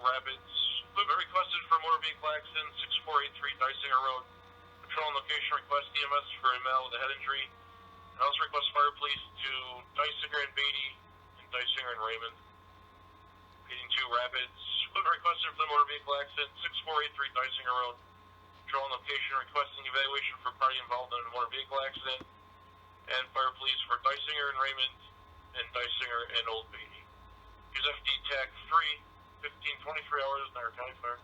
Rapids. Equipment requested for motor vehicle accident 6483 Dysinger Rd. Patrol and location request EMS for a male with a head injury. And also request fire police to Dysinger and Beattie and Dysinger and Raymond. Heading to Rapids. Equipment requested for the motor vehicle accident 6483 Dysinger Rd. Patrol and location requesting evaluation for party involved in a motor vehicle accident. And fire police for Dysinger and Raymond and Dysinger and Old Beattie. Use FD tag 3, 1523 hours, Niagara County Fire.